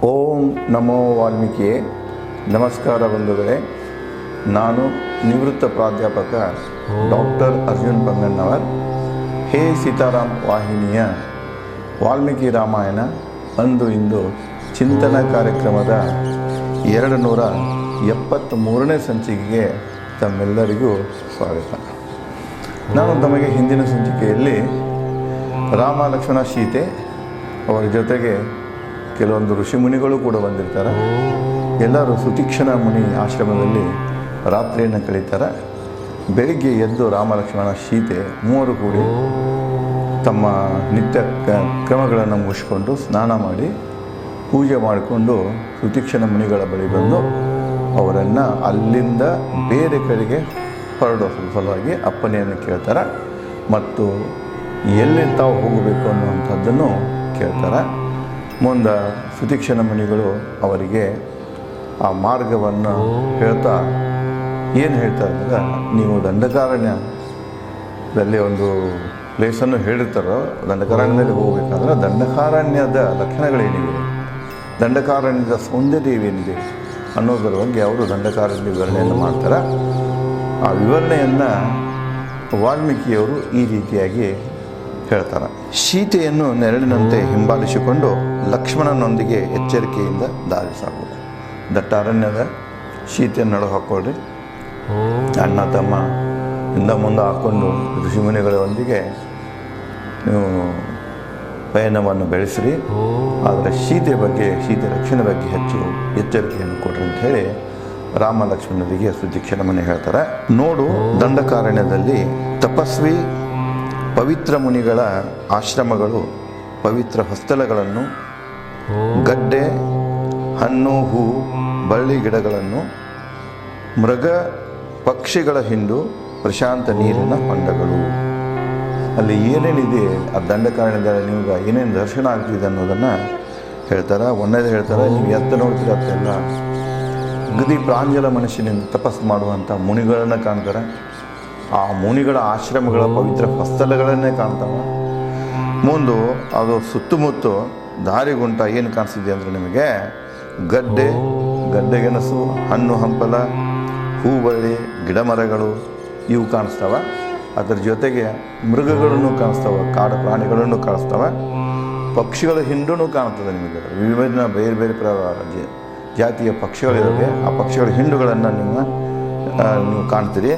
ಓಂ ನಮೋ ವಾಲ್ಮೀಕಿಯೇ. ನಮಸ್ಕಾರ ಬಂಧುಗಳೇ. ನಾನು ನಿವೃತ್ತ ಪ್ರಾಧ್ಯಾಪಕ ಡಾಕ್ಟರ್ ಅರ್ಜುನ್ ಪಂಗಣ್ಣವರ್. ಹೇ ಸೀತಾರಾಮ್ ವಾಹಿನಿಯ ವಾಲ್ಮೀಕಿ ರಾಮಾಯಣ ಅಂದು ಇಂದು ಚಿಂತನ ಕಾರ್ಯಕ್ರಮದ 273ನೇ ಸಂಚಿಕೆಗೆ ತಮ್ಮೆಲ್ಲರಿಗೂ ಸ್ವಾಗತ. ನಾನು ತಮಗೆ ಹಿಂದಿನ ಸಂಚಿಕೆಯಲ್ಲಿ ರಾಮ ಲಕ್ಷ್ಮಣ ಸೀತೆ ಅವರ ಜೊತೆಗೆ ಕೆಲವೊಂದು ಋಷಿಮುನಿಗಳು ಕೂಡ ಬಂದಿರ್ತಾರೆ. ಎಲ್ಲರೂ ಸುತೀಕ್ಷ್ಣ ಮುನಿ ಆಶ್ರಮದಲ್ಲಿ ರಾತ್ರಿಯನ್ನು ಕಳೀತಾರೆ. ಬೆಳಿಗ್ಗೆ ಎದ್ದು ರಾಮ ಲಕ್ಷ್ಮಣ ಸೀತೆ ಮೂವರು ಕೂಡಿ ತಮ್ಮ ನಿತ್ಯ ಕ್ರಮಗಳನ್ನು ಮುಗಿಸ್ಕೊಂಡು ಸ್ನಾನ ಮಾಡಿ ಪೂಜೆ ಮಾಡಿಕೊಂಡು ಸುತೀಕ್ಷ್ಣ ಮುನಿಗಳ ಬಳಿ ಬಂದು ಅವರನ್ನು ಅಲ್ಲಿಂದ ಬೇರೆ ಕಡೆಗೆ ಹೊರಡೋ ಸಲುವಾಗಿ ಅಪ್ಪನೆಯನ್ನು ಕೇಳ್ತಾರೆ ಮತ್ತು ಎಲ್ಲಿ ತಾವು ಹೋಗಬೇಕು ಅನ್ನುವಂಥದ್ದನ್ನು ಕೇಳ್ತಾರೆ. ಮುಂದೆ ಸುತೀಕ್ಷ್ಣ ಮುನಿಗಳು ಅವರಿಗೆ ಆ ಮಾರ್ಗವನ್ನು ಹೇಳ್ತಾ ಏನು ಹೇಳ್ತಾರೆ ಅಂದರೆ, ನೀವು ದಂಡಕಾರಣ್ಯದಲ್ಲಿ ಒಂದು ಪ್ಲೇಸನ್ನು ಹೇಳಿರ್ತಾರೋ, ದಂಡಕಾರಣ್ಯದಲ್ಲಿ ಹೋಗಬೇಕಾದ್ರೆ ದಂಡಕಾರಣ್ಯದ ಲಕ್ಷಣಗಳೇನಿವೆ, ದಂಡಕಾರಣ್ಯದ ಸೌಂದರ್ಯವೇನಿದೆ ಅನ್ನೋದರ ಬಗ್ಗೆ ಅವರು ದಂಡಕಾರಣ್ಯ ವಿವರಣೆಯನ್ನು ಮಾಡ್ತಾರೆ. ಆ ವಿವರಣೆಯನ್ನು ವಾಲ್ಮೀಕಿಯವರು ಈ ರೀತಿಯಾಗಿ ಹೇಳ್ತಾರೆ. ಸೀತೆಯನ್ನು ನೆರಳಿನಂತೆ ಹಿಂಬಾಲಿಸಿಕೊಂಡು ಲಕ್ಷ್ಮಣನೊಂದಿಗೆ ಎಚ್ಚರಿಕೆಯಿಂದ ದಾರಿ ಸಾಗುವುದು. ದಟ್ಟಾರಣ್ಯದ ಸೀತೆಯನ್ನು ನಡು ಹಾಕ್ಕೊಳ್ರಿ, ಅಣ್ಣ ತಮ್ಮ ಹಿಂದೆ ಮುಂದೆ ಹಾಕ್ಕೊಂಡು ಋಷಿಮುನಿಗಳೊಂದಿಗೆ ನೀವು ಪಯಣವನ್ನು ಬೆಳೆಸಿರಿ. ಆದರೆ ಸೀತೆ ರಕ್ಷಣೆ ಬಗ್ಗೆ ಹೆಚ್ಚು ಎಚ್ಚರಿಕೆಯನ್ನು ಕೊಡ್ರಿ ಅಂತ ಹೇಳಿ ರಾಮ ಲಕ್ಷ್ಮಣರಿಗೆ ಸುತೀಕ್ಷ್ಣ ಮುನಿ ಹೇಳ್ತಾರೆ. ನೋಡು, ದಂಡಕಾರಣ್ಯದಲ್ಲಿ ತಪಸ್ವಿ ಪವಿತ್ರ ಮುನಿಗಳ ಆಶ್ರಮಗಳು, ಪವಿತ್ರ ಹೊಸ್ತಲಗಳನ್ನು, ಗಡ್ಡೆ, ಹಣ್ಣು, ಹೂ, ಬಳ್ಳಿ ಗಿಡಗಳನ್ನು, ಮೃಗ ಪಕ್ಷಿಗಳ ಹಿಂಡು, ಪ್ರಶಾಂತ ನೀರಿನ ಹೊಂಡಗಳು. ಅಲ್ಲಿ ಏನೇನಿದೆ ಆ ದಂಡಕಾರಣ್ಯದಲ್ಲಿ ನಿಮ್ಗೆ ಏನೇನು ದರ್ಶನ ಆಗ್ತಿದೆ ಅನ್ನೋದನ್ನು ಹೇಳ್ತಾರೆ. ಒಂದೇದು ಹೇಳ್ತಾರೆ, ನೀವು ಎತ್ತ ನೋಡ್ತೀರ ಅತ್ತೆಲ್ಲ ಅಗದಿ ಪ್ರಾಂಜಲ ಮನುಷ್ಯನಿಂದ ತಪಸ್ಸು ಮಾಡುವಂಥ ಮುನಿಗಳನ್ನು ಕಾಣ್ತಾರೆ. ಆ ಮುನಿಗಳ ಆಶ್ರಮಗಳ ಪವಿತ್ರ ಹೊಸ್ತಲಗಳನ್ನೇ ಕಾಣ್ತಾವೆ. ಮುಂದೆ ಅದು ಸುತ್ತಮುತ್ತ ದಾರಿಗುಂಟ ಏನು ಕಾಣಿಸ್ತಿದೆ ಅಂದರೆ ನಿಮಗೆ ಗಡ್ಡೆಗೆಣಸು, ಹಣ್ಣು ಹಂಪಲ, ಹೂಬಳ್ಳಿ, ಗಿಡ ಮರಗಳು ಇವು ಕಾಣಿಸ್ತವೆ. ಅದರ ಜೊತೆಗೆ ಮೃಗಗಳನ್ನು ಕಾಣಿಸ್ತವೆ, ಕಾಡು ಪ್ರಾಣಿಗಳನ್ನು ಕಾಣಿಸ್ತವೆ, ಪಕ್ಷಿಗಳ ಹಿಂಡೂ ಕಾಣ್ತದೆ. ನಿಮಗೆ ವಿಭಿನ್ನ ಬೇರೆ ಬೇರೆ ಜಾತಿಯ ಪಕ್ಷಿಗಳಿವೆ. ಆ ಪಕ್ಷಿಗಳ ಹಿಂಡುಗಳನ್ನು ನೀವು ಕಾಣ್ತೀರಿ.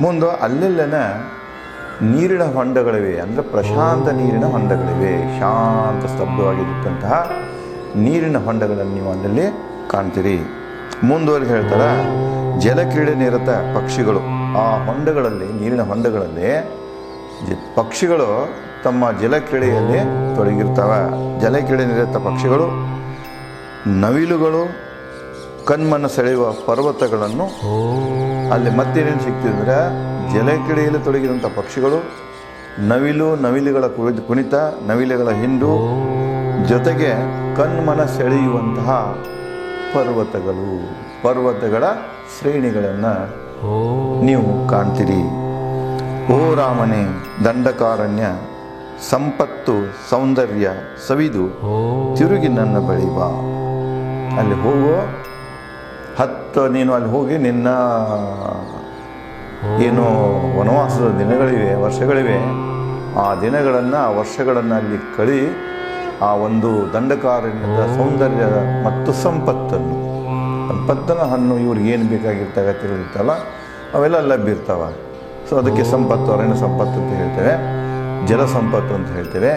ಮುಂದೆ ಅಲ್ಲೆಲ್ಲನ ನೀರಿನ ಹೊಂಡಗಳಿವೆ, ಅಂದರೆ ಪ್ರಶಾಂತ ನೀರಿನ ಹೊಂಡಗಳಿವೆ. ಶಾಂತ ಸ್ತಬ್ಧವಾಗಿರತಕ್ಕಂತಹ ನೀರಿನ ಹೊಂಡಗಳನ್ನು ನೀವು ಅಲ್ಲಲ್ಲಿ ಕಾಣ್ತೀರಿ. ಮುಂದುವರೆದು ಹೇಳ್ತಾರೆ, ಜಲಕ್ರೀಡೆ ನಿರತ ಪಕ್ಷಿಗಳು ಆ ಹೊಂಡಗಳಲ್ಲಿ, ನೀರಿನ ಹೊಂಡಗಳಲ್ಲಿ ಪಕ್ಷಿಗಳು ತಮ್ಮ ಜಲಕ್ರೀಡೆಯಲ್ಲಿ ತೊಡಗಿರ್ತವೆ. ಜಲಕ್ರೀಡೆ ನಿರತ ಪಕ್ಷಿಗಳು, ನವಿಲುಗಳು, ಕಣ್ಮನ ಸೆಳೆಯುವ ಪರ್ವತಗಳನ್ನು ಅಲ್ಲಿ ಮತ್ತೇನೇನು ಸಿಗ್ತಿದ್ರೆ, ಜಲಕ್ರೀಡೆಯಲ್ಲಿ ತೊಡಗಿದಂಥ ಪಕ್ಷಿಗಳು, ನವಿಲುಗಳ ಕುಣಿತ, ನವಿಲುಗಳ ಹಿಂಡು, ಜೊತೆಗೆ ಕಣ್ಮನ ಸೆಳೆಯುವಂತಹ ಪರ್ವತಗಳ ಶ್ರೇಣಿಗಳನ್ನು ನೀವು ಕಾಣ್ತೀರಿ. ಓ ರಾಮನೇ, ದಂಡಕಾರಣ್ಯ ಸಂಪತ್ತು ಸೌಂದರ್ಯ ಸವಿದು ತಿರುಗಿ ನನ್ನ ಬಳಿ ಬಾ. ಅಲ್ಲಿ ಹೋಗೋ ನೀನು ಅಲ್ಲಿ ಹೋಗಿ ನಿನ್ನ ಏನು ವನವಾಸದ ದಿನಗಳಿವೆ, ವರ್ಷಗಳಿವೆ, ಆ ದಿನಗಳನ್ನು, ಆ ವರ್ಷಗಳನ್ನು ಅಲ್ಲಿ ಕಳಿ ಆ ಒಂದು ದಂಡಕಾರಣ್ಯದ ಸೌಂದರ್ಯದ ಮತ್ತು ಸಂಪತ್ತನ ಹಣ್ಣು ಇವ್ರಿಗೆ ಏನು ಬೇಕಾಗಿರ್ತವೆ ತಿಳಿದಿರ್ತಲ್ಲ ಅವೆಲ್ಲ ಲಭ್ಯ ಇರ್ತವೆ. ಸೊ ಅದಕ್ಕೆ ಸಂಪತ್ತು, ಅರಣ್ಯ ಸಂಪತ್ತು ಅಂತ ಹೇಳ್ತೇವೆ, ಜಲ ಸಂಪತ್ತು ಅಂತ ಹೇಳ್ತೇವೆ.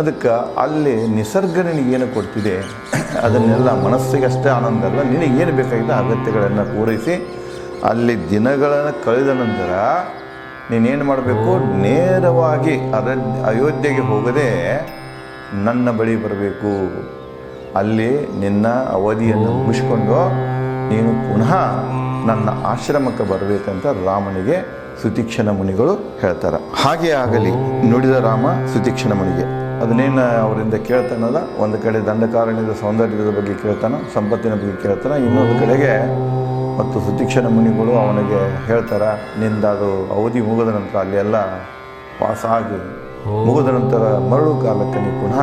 ಅದಕ್ಕೆ ಅಲ್ಲಿ ನಿಸರ್ಗ ನಿನಗೇನು ಕೊಡ್ತಿದೆ ಅದನ್ನೆಲ್ಲ ಮನಸ್ಸಿಗೆ ಅಷ್ಟೇ ಆನಂದ ಅಲ್ಲ, ನಿನಗೇನು ಬೇಕಾಗಿದೆ ಅಗತ್ಯಗಳನ್ನು ಪೂರೈಸಿ ಅಲ್ಲಿ ದಿನಗಳನ್ನು ಕಳೆದ ನಂತರ ನೀನೇನು ಮಾಡಬೇಕು, ನೇರವಾಗಿ ಅಯೋಧ್ಯೆಗೆ ಹೋಗದೆ ನನ್ನ ಬಳಿ ಬರಬೇಕು. ಅಲ್ಲಿ ನಿನ್ನ ಅವಧಿಯನ್ನು ಮುಗಿಸ್ಕೊಂಡು ನೀನು ಪುನಃ ನನ್ನ ಆಶ್ರಮಕ್ಕೆ ಬರಬೇಕಂತ ರಾಮನಿಗೆ ಸುತೀಕ್ಷ್ಣ ಮುನಿಗಳು ಹೇಳ್ತಾರೆ. ಹಾಗೆ ಆಗಲಿ ನುಡಿದ ರಾಮ ಸುತೀಕ್ಷ್ಣ ಮುನಿಗೆ. ಅದನ್ನೇನು ಅವರಿಂದ ಕೇಳ್ತಾನಲ್ಲ, ಒಂದು ಕಡೆ ದಂಡಕಾರಣ್ಯದ ಸೌಂದರ್ಯದ ಬಗ್ಗೆ ಕೇಳ್ತಾನೆ, ಸಂಪತ್ತಿನ ಬಗ್ಗೆ ಕೇಳ್ತಾನೆ. ಇನ್ನೊಂದು ಕಡೆಗೆ ಮತ್ತು ಸುತೀಕ್ಷ್ಣ ಮುನಿಗಳು ಅವನಿಗೆ ಹೇಳ್ತಾರೆ, ನಿಂದದು ಅವಧಿ ಮುಗಿದ ನಂತರ ಅಲ್ಲಿ ಎಲ್ಲ ವಾಸ ಆಗಿ ಮುಗಿದ ನಂತರ ಮರಳು ಕಾಲಕ್ಕೆ ನೀವು ಪುನಃ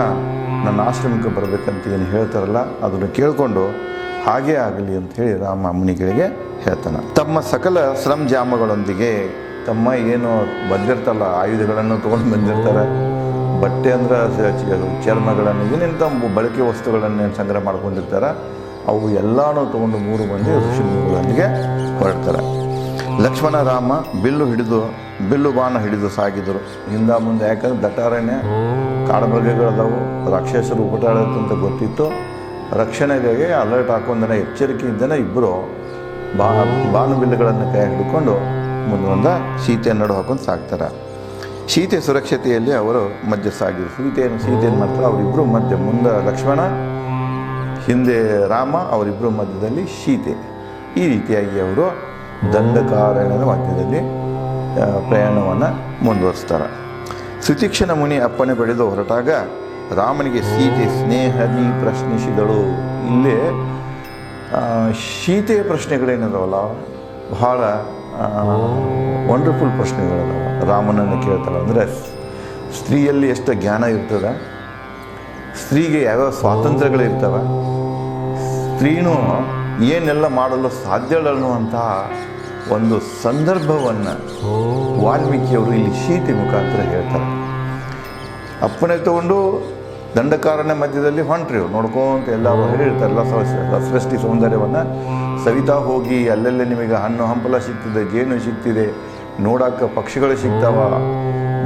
ನನ್ನ ಆಶ್ರಮಕ್ಕೆ ಬರಬೇಕಂತ ಏನು ಹೇಳ್ತಾರಲ್ಲ ಅದನ್ನು ಕೇಳಿಕೊಂಡು ಹಾಗೇ ಆಗಲಿ ಅಂತ ಹೇಳಿ ರಾಮ ಮುನಿಗಳಿಗೆ ಹೇಳ್ತಾನೆ. ತಮ್ಮ ಸಕಲ ಸರಂಜಾಮಗಳೊಂದಿಗೆ ತಮ್ಮ ಏನು ಬಂದಿರ್ತಾರಲ್ಲ ಆಯುಧಗಳನ್ನು ತೊಗೊಂಡು ಬಂದಿರ್ತಾರೆ, ಬಟ್ಟೆ ಅಂದ್ರೆ ಚರ್ಮಗಳನ್ನು ಏನೇನು ತಮ್ಮ ಬಳಕೆ ವಸ್ತುಗಳನ್ನು ಸಂಗ್ರಹ ಮಾಡ್ಕೊಂಡಿರ್ತಾರೆ ಅವು ಎಲ್ಲನೂ ತೊಗೊಂಡು 3 ಮಂದಿ ಋಷಿಮುನಿಗಳೊಂದಿಗೆ ಹೊರಡ್ತಾರೆ. ಲಕ್ಷ್ಮಣ ರಾಮ ಬಿಲ್ಲು ಬಾಣ ಹಿಡಿದು ಸಾಗಿದರು. ಹಿಂದ ಮುಂದೆ ಯಾಕಂದ್ರೆ ದಟ್ಟಾರಣ್ಯ ಕಾಡುಮೃಗಗಳದಾವು, ರಾಕ್ಷಸರು ಉಪಟಾಡುತ್ತಂತ ಗೊತ್ತಿತ್ತು. ರಕ್ಷಣೆಗಾಗಿ ಅಲರ್ಟ್ ಹಾಕೊಂಡನೆ ಎಚ್ಚರಿಕೆಯಿಂದನೇ ಇಬ್ಬರು ಬಾಣಬಿಲ್ಲುಗಳನ್ನು ಕೈ ಹಿಡ್ಕೊಂಡು ಮುಂದೆ ಸೀತೆ ನಡು ಹಾಕೊಂಡು ಸಾಕ್ತಾರೆ. ಸೀತೆ ಸುರಕ್ಷತೆಯಲ್ಲಿ ಅವರು ಮಧ್ಯೆ ಸಾಗಿದ್ರು. ಸೀತೆಯನ್ನು ಮಾಡ್ತಾರೆ ಅವರಿಬ್ಬರು ಮಧ್ಯೆ, ಮುಂದೆ ಲಕ್ಷ್ಮಣ ಹಿಂದೆ ರಾಮ, ಅವರಿಬ್ಬರು ಮಧ್ಯದಲ್ಲಿ ಸೀತೆ. ಈ ರೀತಿಯಾಗಿ ಅವರು ದಂಡಕಾರಣ್ಯದ ಮಧ್ಯದಲ್ಲಿ ಪ್ರಯಾಣವನ್ನು ಮುಂದುವರಿಸ್ತಾರೆ. ಸುತೀಕ್ಷಣ ಮುನಿ ಅಪ್ಪಣೆ ಪಡೆದು ಹೊರಟಾಗ ರಾಮನಿಗೆ ಸೀತೆ ಸ್ನೇಹದಿ ಪ್ರಶ್ನಿಸಿದಳು. ಇಲ್ಲೇ ಸೀತೆಯ ಪ್ರಶ್ನೆಗಳೇನಿದಾವಲ್ಲ ಬಹಳ ವಂಡರ್ಫುಲ್ ಪ್ರಶ್ನೆಗಳಿದಾವೆ. ರಾಮನನ್ನು ಕೇಳ್ತಾಳೆ. ಅಂದರೆ ಸ್ತ್ರೀಯಲ್ಲಿ ಎಷ್ಟು ಜ್ಞಾನ ಇರ್ತದೆ, ಸ್ತ್ರೀಗೆ ಯಾವ್ಯಾವ ಸ್ವಾತಂತ್ರ್ಯಗಳಿರ್ತವೆ, ಸ್ತ್ರೀನೂ ಏನೆಲ್ಲ ಮಾಡಲು ಸಾಧ್ಯಗಳು ಅನ್ನುವಂತಹ ಒಂದು ಸಂದರ್ಭವನ್ನು ವಾಲ್ಮೀಕಿಯವರು ಇಲ್ಲಿ ಸೀತೆ ಮುಖಾಂತರ ಹೇಳ್ತಾರೆ. ಅಪ್ಪಣೆ ತಗೊಂಡು ದಂಡಕಾರಣ್ಯ ಮಧ್ಯದಲ್ಲಿ ಹೊಂಟ್ರಿ ನೋಡ್ಕೊಂತ ಎಲ್ಲ ಹೇಳಿರ್ತಾರಲ್ಲ ಸೃಷ್ಟಿ ಸೌಂದರ್ಯವನ್ನು ಸವಿತಾ ಹೋಗಿ ಅಲ್ಲೆಲ್ಲೇ ನಿಮಗೆ ಹಣ್ಣು ಹಂಪಲ ಸಿಗ್ತಿದೆ, ಜೇನು ಸಿಗ್ತಿದೆ, ನೋಡೋಕೆ ಪಕ್ಷಿಗಳು ಸಿಗ್ತಾವ,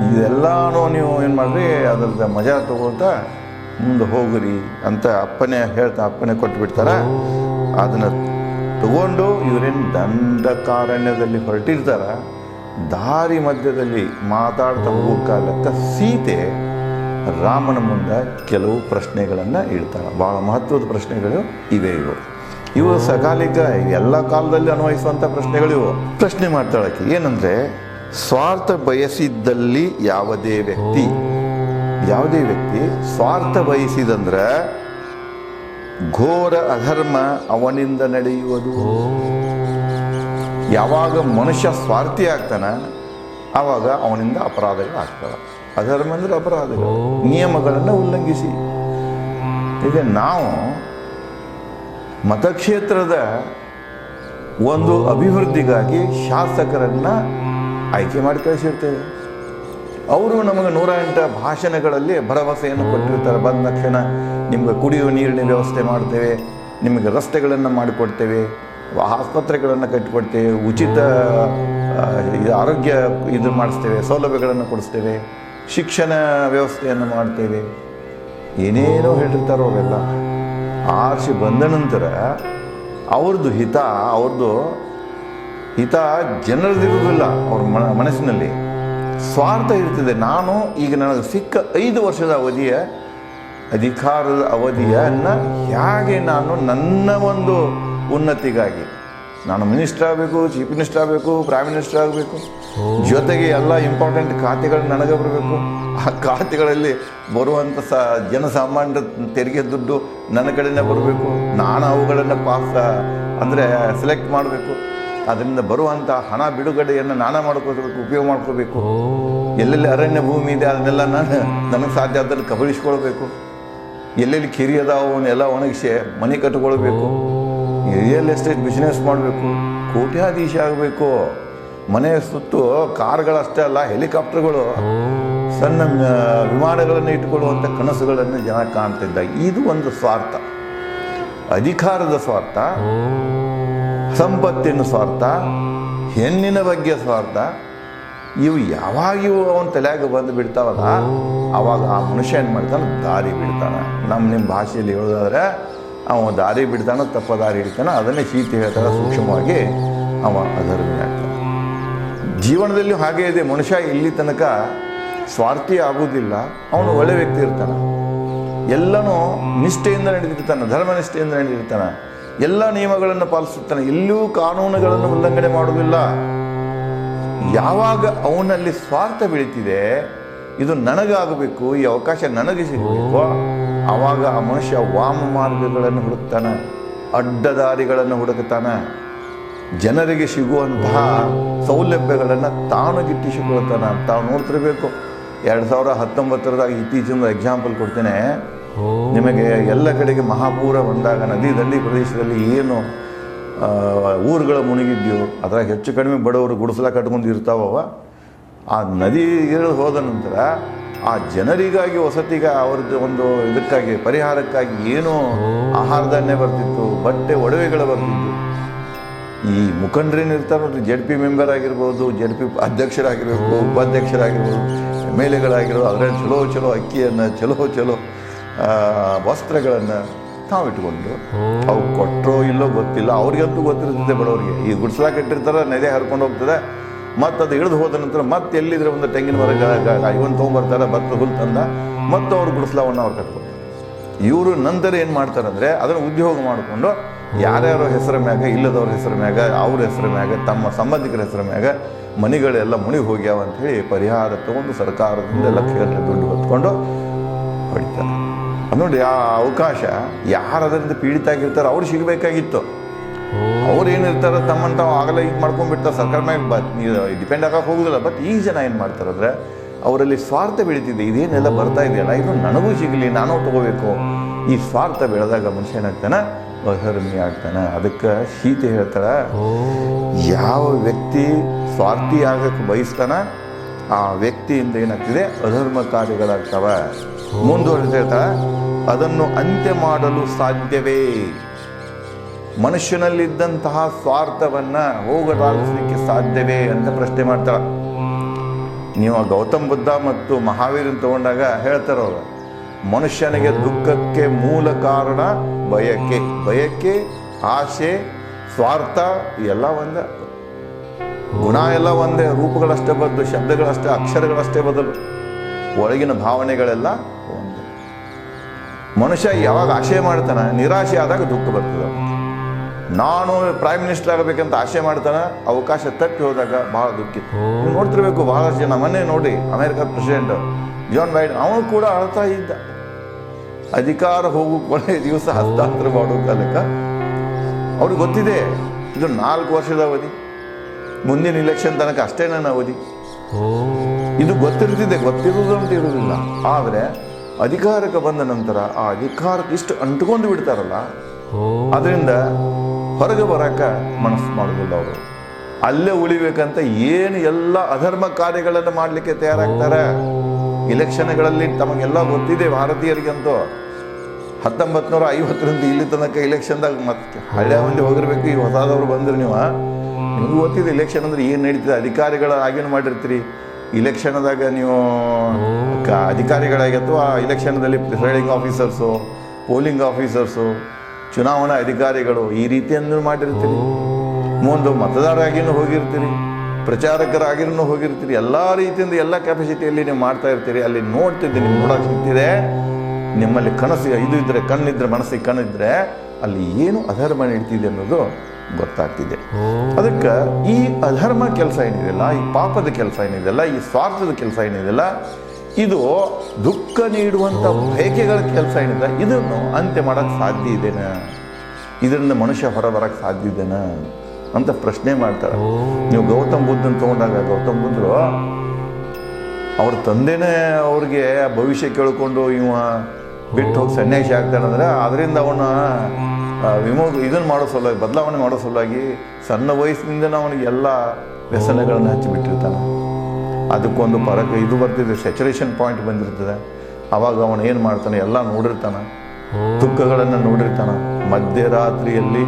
ಇದೆಲ್ಲನೂ ನೀವು ಏನು ಮಾಡಿರಿ ಅದರದ ಮಜಾ ತಗೊಳ್ತ ಮುಂದೆ ಹೋಗ್ರಿ ಅಂತ ಅಪ್ಪಣೆ ಕೊಟ್ಟು ಬಿಡ್ತಾರೆ. ಅದನ್ನು ತಗೊಂಡು ಇವರೇನು ದಂಡಕಾರಣ್ಯದಲ್ಲಿ ಹೊರಟಿರ್ತಾರ, ದಾರಿ ಮಧ್ಯದಲ್ಲಿ ಮಾತಾಡ್ತಾ ಹೋಗೋ ಕಾಲಕ್ಕೆ ಸೀತೆ ರಾಮನ ಮುಂದೆ ಕೆಲವು ಪ್ರಶ್ನೆಗಳನ್ನು ಇಡ್ತಾಳೆ. ಭಾಳ ಮಹತ್ವದ ಪ್ರಶ್ನೆಗಳು ಇವೆ. ಇವು ಸಕಾಲಿಕ ಎಲ್ಲ ಕಾಲದಲ್ಲಿ ಅನ್ವಯಿಸುವಂಥ ಪ್ರಶ್ನೆಗಳಿವು. ಪ್ರಶ್ನೆ ಮಾಡ್ತಾಳಕ್ಕೆ ಏನಂದರೆ, ಸ್ವಾರ್ಥ ಬಯಸಿದ್ದಲ್ಲಿ ಯಾವುದೇ ವ್ಯಕ್ತಿ ಸ್ವಾರ್ಥ ಬಯಸಿದಂದ್ರೆ ಘೋರ ಅಧರ್ಮ ಅವನಿಂದ ನಡೆಯುವುದು. ಯಾವಾಗ ಮನುಷ್ಯ ಸ್ವಾರ್ಥಿ ಆಗ್ತಾನೆ ಆವಾಗ ಅವನಿಂದ ಅಪರಾಧಗಳು ಆಗ್ತವೆ. ಅಧರ್ಮ ಅಂದರೆ ಅಪರಾಧಗಳು, ನಿಯಮಗಳನ್ನು ಉಲ್ಲಂಘಿಸಿ. ಈಗ ನಾವು ಮತಕ್ಷೇತ್ರದ ಒಂದು ಅಭಿವೃದ್ಧಿಗಾಗಿ ಶಾಸಕರನ್ನು ಆಯ್ಕೆ ಮಾಡಿ ಕಳಿಸಿರ್ತೇವೆ. ಅವರು ನಮಗೆ 108 ಭಾಷಣಗಳಲ್ಲಿ ಭರವಸೆಯನ್ನು ಕೊಟ್ಟಿರ್ತಾರೆ. ಬಂದ ತಕ್ಷಣ ನಿಮ್ಗೆ ಕುಡಿಯುವ ನೀರಿನ ವ್ಯವಸ್ಥೆ ಮಾಡ್ತೇವೆ, ನಿಮಗೆ ರಸ್ತೆಗಳನ್ನು ಮಾಡಿಕೊಡ್ತೇವೆ, ಆಸ್ಪತ್ರೆಗಳನ್ನು ಕಟ್ಟಿಕೊಡ್ತೇವೆ, ಉಚಿತ ಆರೋಗ್ಯ ಇದು ಮಾಡಿಸ್ತೇವೆ, ಸೌಲಭ್ಯಗಳನ್ನು ಕೊಡಿಸ್ತೇವೆ, ಶಿಕ್ಷಣ ವ್ಯವಸ್ಥೆಯನ್ನು ಮಾಡ್ತೇವೆ, ಏನೇನೋ ಹೇಳಿರ್ತಾರೋ ಅವೆಲ್ಲ. ಆರಿಸಿ ಬಂದ ನಂತರ ಅವ್ರದ್ದು ಹಿತ ಜನರದಿರುವುದಿಲ್ಲ. ಅವ್ರ ಮನಸ್ಸಿನಲ್ಲಿ ಸ್ವಾರ್ಥ ಇರ್ತದೆ. ನಾನು ಈಗ ನನಗೆ ಸಿಕ್ಕ 5 ವರ್ಷದ ಅಧಿಕಾರದ ಅವಧಿಯನ್ನು ಹೇಗೆ ನಾನು ನನ್ನ ಒಂದು ಉನ್ನತಿಗಾಗಿ ನಾನು ಮಿನಿಸ್ಟರ್ ಆಗಬೇಕು, ಚೀಫ್ ಮಿನಿಸ್ಟರ್ ಆಗಬೇಕು, ಪ್ರೈಮ್ ಮಿನಿಸ್ಟರ್ ಆಗಬೇಕು, ಜೊತೆಗೆ ಎಲ್ಲ ಇಂಪಾರ್ಟೆಂಟ್ ಖಾತೆಗಳು ನನಗೆ ಬರಬೇಕು. ಆ ಖಾತೆಗಳಲ್ಲಿ ಬರುವಂಥ ಜನಸಾಮಾನ್ಯರ ತೆರಿಗೆ ದುಡ್ಡು ನನ್ನ ಕಡೆನೇ ಬರಬೇಕು. ನಾನು ಅವುಗಳನ್ನು ಸೆಲೆಕ್ಟ್ ಮಾಡಬೇಕು. ಅದರಿಂದ ಬರುವಂಥ ಹಣ ಬಿಡುಗಡೆಯನ್ನು ನಾನೇ ಮಾಡ್ಕೋಬೇಕು, ಉಪಯೋಗ ಮಾಡ್ಕೋಬೇಕು. ಎಲ್ಲೆಲ್ಲಿ ಅರಣ್ಯ ಭೂಮಿ ಇದೆ ಅದನ್ನೆಲ್ಲ ನನಗೆ ಸಾಧ್ಯ ಆದಲ್ಲಿ ಕಬಳಿಸ್ಕೊಳ್ಬೇಕು. ಎಲ್ಲೆಲ್ಲಿ ಕೆರೆ ಅದಾವನ್ನೆಲ್ಲ ಒಣಗಿಸಿ ಮನೆ ಕಟ್ಕೊಳ್ಬೇಕು. ರಿಯಲ್ ಎಸ್ಟೇಟ್ ಬಿಸ್ನೆಸ್ ಮಾಡಬೇಕು, ಕೋಟ್ಯಾಧೀಶ ಆಗಬೇಕು. ಮನೆಯ ಸುತ್ತು ಕಾರ್ಗಳಷ್ಟೇ ಅಲ್ಲ, ಹೆಲಿಕಾಪ್ಟರ್ಗಳು, ಸಣ್ಣ ವಿಮಾನಗಳನ್ನು ಇಟ್ಟುಕೊಳ್ಳುವಂಥ ಕನಸುಗಳನ್ನು ಜನ ಕಾಣ್ತಿದ್ದ. ಇದು ಒಂದು ಸ್ವಾರ್ಥ, ಅಧಿಕಾರದ ಸ್ವಾರ್ಥ, ಸಂಪತ್ತಿನ ಸ್ವಾರ್ಥ, ಹೆಣ್ಣಿನ ಬಗ್ಗೆ ಸ್ವಾರ್ಥ. ಇವು ಯಾವಾಗಿವು ಅವನ ತಲೆಯಾಗ ಬಂದು ಬಿಡ್ತಾವಲ್ಲ ಆವಾಗ ಆ ಮನುಷ್ಯ ಏನು ಮಾಡ್ತಾನೆ, ದಾರಿ ಬಿಡ್ತಾನೆ. ನಿಮ್ಮ ಭಾಷೆಯಲ್ಲಿ ಹೇಳೋದಾದ್ರೆ ಅವ ದಾರಿ ಬಿಡ್ತಾನೋ ತಪ್ಪ ದಾರಿ ಹಿಡಿತಾನೋ ಅದನ್ನೇ ಸೀತೆ ಹೇಳ್ತಾನೆ. ಸೂಕ್ಷ್ಮವಾಗಿ ಅವ ಅಧರ್ಮಿ ಆಗ್ತಾನೆ. ಜೀವನದಲ್ಲಿಯೂ ಹಾಗೇ ಇದೆ. ಮನುಷ್ಯ ಇಲ್ಲಿ ತನಕ ಸ್ವಾರ್ಥಿ ಆಗುವುದಿಲ್ಲ, ಅವನು ಒಳ್ಳೆ ವ್ಯಕ್ತಿ ಇರ್ತಾನೆ, ಎಲ್ಲನೂ ನಿಷ್ಠೆಯಿಂದ ನಡೆದಿರ್ತಾನೆ, ಧರ್ಮನಿಷ್ಠೆಯಿಂದ ನಡೆದಿರ್ತಾನೆ, ಎಲ್ಲ ನಿಯಮಗಳನ್ನು ಪಾಲಿಸುತ್ತಾನೆ, ಎಲ್ಲೂ ಕಾನೂನುಗಳನ್ನು ಉಲ್ಲಂಘನೆ ಮಾಡುವುದಿಲ್ಲ. ಯಾವಾಗ ಅವನಲ್ಲಿ ಸ್ವಾರ್ಥ ಬೆಳೀತಿದೆ, ಇದು ನನಗಾಗಬೇಕು, ಈ ಅವಕಾಶ ನನಗೆ ಸಿಗಬೇಕು, ಆವಾಗ ಆ ಮನುಷ್ಯ ವಾಮ ಮಾರ್ಗಗಳನ್ನು ಹುಡುಕ್ತಾನೆ, ಅಡ್ಡದಾರಿಗಳನ್ನು ಹುಡುಕ್ತಾನೆ, ಜನರಿಗೆ ಸಿಗುವಂತಹ ಸೌಲಭ್ಯಗಳನ್ನು ತಾನು ಗಿಟ್ಟಿಸಿಕೊಳ್ತಾನೆ. ತಾವು ನೋಡ್ತಿರ್ಬೇಕು. 2019 ಇತ್ತೀಚಿನ ಎಕ್ಸಾಂಪಲ್ ಕೊಡ್ತೇನೆ. ನಿಮಗೆ ಎಲ್ಲ ಕಡೆಗೆ ಮಹಾಪೂರ ಬಂದಾಗ ನದಿ ದಂಡಿ ಪ್ರದೇಶದಲ್ಲಿ ಏನು ಊರುಗಳ ಮುಳುಗಿದ್ಯೋ ಅದ್ರಾಗ ಹೆಚ್ಚು ಕಡಿಮೆ ಬಡವರು ಗುಡಿಸಲ ಕಟ್ಕೊಂಡು ಇರ್ತಾವವ, ಆ ನದಿ ಇಳಿದು ಹೋದ ನಂತರ ಆ ಜನರಿಗಾಗಿ ವಸತಿಗೆ ಅವ್ರದ್ದು ಒಂದು ಇದಕ್ಕಾಗಿ ಪರಿಹಾರಕ್ಕಾಗಿ ಏನೋ ಆಹಾರ ಧಾನ್ಯ ಬರ್ತಿತ್ತು, ಬಟ್ಟೆ ಒಡವೆಗಳು ಬರ್ತಿತ್ತು. ಈ ಮುಖಂಡರೇನು ಇರ್ತಾರೆ ನೋಡ್ರಿ, ZP ಮೆಂಬರ್ ಆಗಿರ್ಬೋದು, ZP ಅಧ್ಯಕ್ಷರಾಗಿರ್ಬೇಕು, ಉಪಾಧ್ಯಕ್ಷರಾಗಿರ್ಬೋದು, MLAಗಳಾಗಿರ್ಬೋದು, ಅದರಲ್ಲಿ ಚಲೋ ಚಲೋ ಅಕ್ಕಿಯನ್ನು ಚಲೋ ವಸ್ತ್ರಗಳನ್ನು ತಾವಿಟ್ಕೊಂಡು ಅವು ಕೊಟ್ಟರೋ ಇಲ್ಲೋ ಗೊತ್ತಿಲ್ಲ, ಅವ್ರಿಗಂತೂ ಗೊತ್ತಿರ್ತದೆ ಬಡವರಿಗೆ. ಈ ಗುಡ್ಸಲಾ ಕಟ್ಟಿರ್ತಾರೆ, ನದಿ ಹರ್ಕೊಂಡು ಹೋಗ್ತದೆ, ಮತ್ತು ಅದು ಇಳಿದು ಹೋದ ನಂತರ ಮತ್ತೆ ಎಲ್ಲಿದ್ರೆ ಒಂದು ತೆಂಗಿನ ಮರ ಇವನ್ ತೊಗೊಂಬರ್ತಾರೆ, ಭತ್ತ ಹುಲ್ ತಂದ ಮತ್ತು ಅವ್ರು ಗುಡಿಸ್ಲಾವನ್ನು ಅವ್ರು ಕಟ್ಕೊಳ್ತಾರೆ. ಇವರು ನಂತರ ಏನು ಮಾಡ್ತಾರೆ ಅಂದರೆ ಅದನ್ನು ಉದ್ಯೋಗ ಮಾಡಿಕೊಂಡು ಯಾರ್ಯಾರೋ ಹೆಸರ ಮ್ಯಾಗ, ಇಲ್ಲದವ್ರ ಹೆಸರ ಮ್ಯಾಗ, ಅವ್ರ ಹೆಸರ ಮ್ಯಾಗ, ತಮ್ಮ ಸಂಬಂಧಿಕರ ಹೆಸರ ಮ್ಯಾಗ ಮನೆಗಳೆಲ್ಲ ಮುಳುಗಿ ಹೋಗ್ಯಾವ ಅಂಥೇಳಿ ಪರಿಹಾರ ತಗೊಂಡು ಸರ್ಕಾರದಿಂದ ಲಕ್ಷಗಟ್ಟಲೆ ದುಡ್ಡು ಹೊತ್ಕೊಂಡು ಹೊಡಿತಾರೆ. ನೋಡಿ, ಆ ಅವಕಾಶ ಯಾರು ಅದರಿಂದ ಪೀಡಿತ ಆಗಿರ್ತಾರೆ ಅವ್ರು ಸಿಗಬೇಕಾಗಿತ್ತು. ಅವ್ರು ಏನಿರ್ತಾರೆ ತಮ್ಮನ್ನು ತಾವು ಆಗಲೇ ಇದು ಮಾಡ್ಕೊಂಡ್ಬಿಡ್ತಾರೆ, ಸರ್ಕಾರ ಮ್ಯಾಗ ಡಿಪೆಂಡ್ ಆಗಕ್ಕೆ ಹೋಗೋದಿಲ್ಲ. ಬಟ್ ಈ ಜನ ಏನು ಮಾಡ್ತಾರೆ ಅಂದರೆ ಅವರಲ್ಲಿ ಸ್ವಾರ್ಥ ಬೆಳೀತಿದೆ. ಇದೇನೆಲ್ಲ ಬರ್ತಾ ಇದೆಯಲ್ಲ, ಇದು ನನಗೂ ಸಿಗಲಿ, ನಾನು ತಗೋಬೇಕು. ಈ ಸ್ವಾರ್ಥ ಬೆಳೆದಾಗ ಮನುಷ್ಯ ಏನಾಗ್ತಾನೆ, ಅಧರ್ಮಿ ಆಗ್ತಾನೆ. ಅದಕ್ಕೆ ಸೀತೆ ಹೇಳ್ತಾಳೆ, ಯಾವ ವ್ಯಕ್ತಿ ಸ್ವಾರ್ಥಿ ಆಗಕ್ಕೆ ಬಯಸ್ತಾನ ಆ ವ್ಯಕ್ತಿಯಿಂದ ಏನಾಗ್ತಿದೆ, ಅಧರ್ಮ ಕಾರ್ಯಗಳಾಗ್ತವೆ. ಮುಂದುವರೆದು ಹೇಳ್ತಾಳೆ, ಅದನ್ನು ಅಂತ್ಯ ಮಾಡಲು ಸಾಧ್ಯವೇ? ಮನುಷ್ಯನಲ್ಲಿದ್ದಂತಹ ಸ್ವಾರ್ಥವನ್ನು ಹೋಗಲಾಡಿಸಲಿಕ್ಕೆ ಸಾಧ್ಯವೇ ಅಂತ ಪ್ರಶ್ನೆ ಮಾಡ್ತಾಳೆ. ನೀವು ಗೌತಮ್ ಬುದ್ಧ ಮತ್ತು ಮಹಾವೀರನ್ ತಗೊಂಡಾಗ ಹೇಳ್ತಾರೆ ಅವರು, ಮನುಷ್ಯನಿಗೆ ದುಃಖಕ್ಕೆ ಮೂಲ ಕಾರಣ ಬಯಕೆ, ಆಸೆ, ಸ್ವಾರ್ಥ ಎಲ್ಲ ಒಂದೇ. ಗುಣ ಎಲ್ಲ ಒಂದೇ, ರೂಪಗಳಷ್ಟೇ ಬದಲು, ಶಬ್ದಗಳಷ್ಟೇ, ಅಕ್ಷರಗಳಷ್ಟೇ ಬದಲು, ಒಳಗಿನ ಭಾವನೆಗಳೆಲ್ಲ ಒಂದೇ. ಮನುಷ್ಯ ಯಾವಾಗ ಆಶೆ ಮಾಡ್ತಾನೆ, ನಿರಾಶೆ ಆದಾಗ ದುಃಖ ಬರ್ತದೆ. ನಾನು ಪ್ರೈಮ್ ಮಿನಿಸ್ಟರ್ ಆಗಬೇಕಂತ ಆಸೆ ಮಾಡ್ತಾನೆ, ಅವಕಾಶ ತಪ್ಪಿ ಹೋದಾಗ ಬಹಳ ದುಃಖಿ. ನೀವು ನೋಡ್ತಿರ್ಬೇಕು, ಬಹಳಷ್ಟು ಜನ. ಮೊನ್ನೆ ನೋಡಿ, ಅಮೆರಿಕದ ಪ್ರೆಸಿಡೆಂಟ್ ಜಾನ್ ಬೈಡನ್, ಅವನು ಕೂಡ ಅಳ್ತಾ ಇದ್ದ. ಅಧಿಕಾರ ಹೋಗೋ ಕೊನೆ ದಿವಸ ಹಸ್ತಾಂತರ ಮಾಡೋ ಕಾಲಕ್ಕೆ ಅವ್ರಿಗೆ ಗೊತ್ತಿದೆ ಇದು 4 ವರ್ಷದ ಅವಧಿ, ಮುಂದಿನ ಇಲೆಕ್ಷನ್ ತನಕ ಅಷ್ಟೇ ನನ್ನ ಅವಧಿ. ಇದು ಗೊತ್ತಿರುವುದು ಅಂತ ಇರುವುದಿಲ್ಲ. ಆದರೆ ಅಧಿಕಾರಕ್ಕೆ ಬಂದ ನಂತರ ಆ ಅಧಿಕಾರಕ್ಕೆ ಇಷ್ಟು ಅಂಟ್ಕೊಂಡು ಬಿಡ್ತಾರಲ್ಲ, ಅದರಿಂದ ಹೊರಗೆ ಬರಕ ಮನಸ್ಸು ಮಾಡೋದಿಲ್ಲ. ಅವರು ಅಲ್ಲೇ ಉಳಿಬೇಕಂತ ಏನು ಎಲ್ಲ ಅಧರ್ಮ ಕಾರ್ಯಗಳನ್ನು ಮಾಡಲಿಕ್ಕೆ ತಯಾರಾಗ್ತಾರೆ. ಇಲೆಕ್ಷನ್ಗಳಲ್ಲಿ ತಮಗೆಲ್ಲ ಗೊತ್ತಿದೆ, ಭಾರತೀಯರಿಗಂತೂ 1950ರಿಂದ ಇಲ್ಲಿ ತನಕ ಇಲೆಕ್ಷನ್ದಾಗ ಮತ್ತೆ ಹಳ್ಳಿ ಮಂದಿ ಹೋಗಿರ್ಬೇಕು. ಈ ಹೊಸದವ್ರು ಬಂದ್ರೆ ನಿಮಗೂ ಗೊತ್ತಿದೆ ಇಲೆಕ್ಷನ್ ಅಂದ್ರೆ ಏನು ನಡೀತಿದೆ. ಅಧಿಕಾರಿಗಳ ಆಗೇನು ಮಾಡಿರ್ತೀರಿ, ಇಲೆಕ್ಷನ್ದಾಗ ನೀವು ಅಧಿಕಾರಿಗಳಾಗಿ ಅಥವಾ ಇಲೆಕ್ಷನ್ದಲ್ಲಿ ಪ್ರಿಸೈಡಿಂಗ್ ಆಫೀಸರ್ಸು, ಪೋಲಿಂಗ್ ಆಫೀಸರ್ಸು, ಚುನಾವಣಾ ಅಧಿಕಾರಿಗಳು ಈ ರೀತಿಯನ್ನು ಮಾಡಿರ್ತೀರಿ. ಮುಂದೆ ಮತದಾರರಾಗಿನೂ ಹೋಗಿರ್ತೀರಿ, ಪ್ರಚಾರಕರಾಗಿನೂ ಹೋಗಿರ್ತೀರಿ. ಎಲ್ಲ ರೀತಿಯಿಂದ ಎಲ್ಲ ಕೆಪಾಸಿಟಿಯಲ್ಲಿ ನೀವು ಮಾಡ್ತಾ ಇರ್ತೀರಿ. ಅಲ್ಲಿ ನೋಡ್ತಿದ್ದೆ, ನಿಮ್ಗೆ ನೋಡೋಕೆ ಸಿಗ್ತಿದೆ. ನಿಮ್ಮಲ್ಲಿ ಕನಸು ಇದು ಇದ್ದರೆ, ಕಣ್ಣಿದ್ರೆ, ಮನಸ್ಸಿಗೆ ಕಣ್ಣಿದ್ರೆ ಅಲ್ಲಿ ಏನು ಅಧರ್ಮ ನಡೀತಿದೆ ಅನ್ನೋದು ಗೊತ್ತಾಗ್ತಿದೆ. ಅದಕ್ಕೆ ಈ ಅಧರ್ಮ ಕೆಲಸ ಏನಿದೆಯಲ್ಲ, ಈ ಪಾಪದ ಕೆಲಸ ಏನಿದೆಯಲ್ಲ, ಈ ಸ್ವಾರ್ಥದ ಕೆಲಸ ಏನಿದೆಯಲ್ಲ, ಇದು ದುಃಖ ನೀಡುವಂಥ ಬಯಕೆಗಳ ಕೆಲಸ ಏನಿದೆ, ಇದನ್ನು ಅಂತ್ಯ ಮಾಡೋಕ್ಕೆ ಸಾಧ್ಯ ಇದೆನಾ? ಇದರಿಂದ ಮನುಷ್ಯ ಹೊರ ಬರೋಕ್ಕೆ ಸಾಧ್ಯ ಇದೆನಾ ಅಂತ ಪ್ರಶ್ನೆ ಮಾಡ್ತಾರೆ. ನೀವು ಗೌತಮ್ ಬುದ್ಧನ ತಗೊಂಡಾಗ, ಗೌತಮ್ ಬುದ್ಧರು ಅವ್ರ ತಂದೆನೇ ಅವ್ರಿಗೆ ಭವಿಷ್ಯ ಕೇಳ್ಕೊಂಡು ಇವ ಬಿಟ್ಟು ಹೋಗಿ ಸನ್ಯಾಸಿ ಆಗ್ತಾನಂದ್ರೆ ಅದರಿಂದ ಅವನ ಇದನ್ನು ಮಾಡೋ ಸಲುವಾಗಿ, ಬದಲಾವಣೆ ಮಾಡೋ ಸಲುವಾಗಿ ಸಣ್ಣ ವಯಸ್ಸಿನಿಂದ ಅವನಿಗೆ ಎಲ್ಲ ವ್ಯಸನಗಳನ್ನು ಹಚ್ಚಿಬಿಟ್ಟಿರ್ತಾನೆ. ಅದಕ್ಕೊಂದು ಇದು ಬರ್ತಿದೆ, ಸ್ಯಾಚುರೇಷನ್ ಪಾಯಿಂಟ್ ಬಂದಿರ್ತದೆ. ಆವಾಗ ಅವನು ಏನು ಮಾಡ್ತಾನೆ, ಎಲ್ಲ ನೋಡಿರ್ತಾನೆ, ದುಃಖಗಳನ್ನು ನೋಡಿರ್ತಾನೆ. ಮಧ್ಯರಾತ್ರಿಯಲ್ಲಿ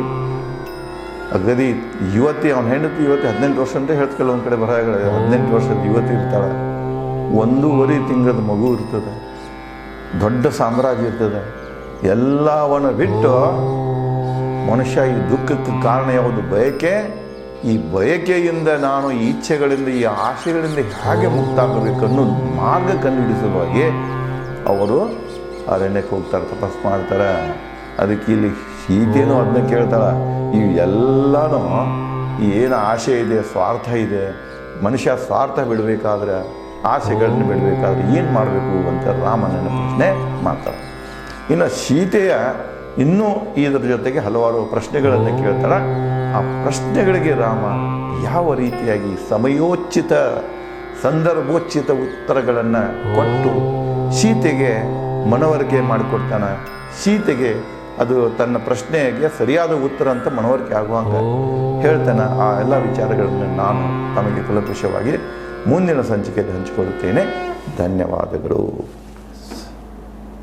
ಅಗದಿ ಯುವತಿ, ಅವನ ಹೆಂಡತಿ ಯುವತಿ 18 ವರ್ಷ ಅಂತ ಹೇಳ್ತ, ಕೆಲವೊಂದು ಕಡೆ ಬರಹಗಳು 18 ವರ್ಷದ ಯುವತಿ ಇರ್ತಾಳೆ. 1.5 ತಿಂಗಳದ ಮಗು ಇರ್ತದೆ, ದೊಡ್ಡ ಸಾಮ್ರಾಜ್ಯ ಇರ್ತದೆ. ಎಲ್ಲವನ್ನು ಬಿಟ್ಟು ಮನುಷ್ಯ ಈ ದುಃಖಕ್ಕೆ ಕಾರಣ ಯಾವುದು? ಬಯಕೆ. ಈ ಬಯಕೆಯಿಂದ ನಾನು ಈ ಇಚ್ಛೆಗಳಿಂದ, ಈ ಆಶೆಗಳಿಂದ ಹೇಗೆ ಮುಕ್ತ ಆಗಬೇಕು ಅನ್ನೋ ಮಾರ್ಗ ಕಂಡುಹಿಡಿಸುವಾಗಿ ಅವರು ಅರಣ್ಯಕ್ಕೆ ಹೋಗ್ತಾರೆ, ತಪಸ್ ಮಾಡ್ತಾರೆ. ಅದಕ್ಕೆ ಇಲ್ಲಿ ಸೀತೆನೂ ಅದನ್ನ ಕೇಳ್ತಾಳೆ. ಇವು ಎಲ್ಲನೂ ಏನು ಆಸೆ ಇದೆ, ಸ್ವಾರ್ಥ ಇದೆ, ಮನುಷ್ಯ ಸ್ವಾರ್ಥ ಬಿಡಬೇಕಾದ್ರೆ, ಆಸೆಗಳನ್ನು ಬಿಡಬೇಕಾದ್ರೆ ಏನು ಮಾಡಬೇಕು ಅಂತ ರಾಮನನ್ನ ಪ್ರಶ್ನೆ ಮಾಡ್ತಾಳೆ. ಇನ್ನು ಸೀತೆಯ ಇನ್ನೂ ಇದರ ಜೊತೆಗೆ ಹಲವಾರು ಪ್ರಶ್ನೆಗಳನ್ನು ಕೇಳ್ತಾಳೆ. ಆ ಪ್ರಶ್ನೆಗಳಿಗೆ ರಾಮ ಯಾವ ರೀತಿಯಾಗಿ ಸಮಯೋಚಿತ, ಸಂದರ್ಭೋಚಿತ ಉತ್ತರಗಳನ್ನು ಕೊಟ್ಟು ಸೀತೆಗೆ ಮನವರಿಕೆ ಮಾಡಿಕೊಡ್ತಾನೆ. ಸೀತೆಗೆ ಅದು ತನ್ನ ಪ್ರಶ್ನೆಗೆ ಸರಿಯಾದ ಉತ್ತರ ಅಂತ ಮನವರಿಕೆ ಆಗುವಂಗ ಹೇಳ್ತಾನೆ. ಆ ಎಲ್ಲ ವಿಚಾರಗಳನ್ನು ನಾನು ತಮಗೆ ಕುಲಂಕುಷವಾಗಿ ಮುಂದಿನ ಸಂಚಿಕೆಯಲ್ಲಿ ಹಂಚಿಕೊಳ್ಳುತ್ತೇನೆ. ಧನ್ಯವಾದಗಳು.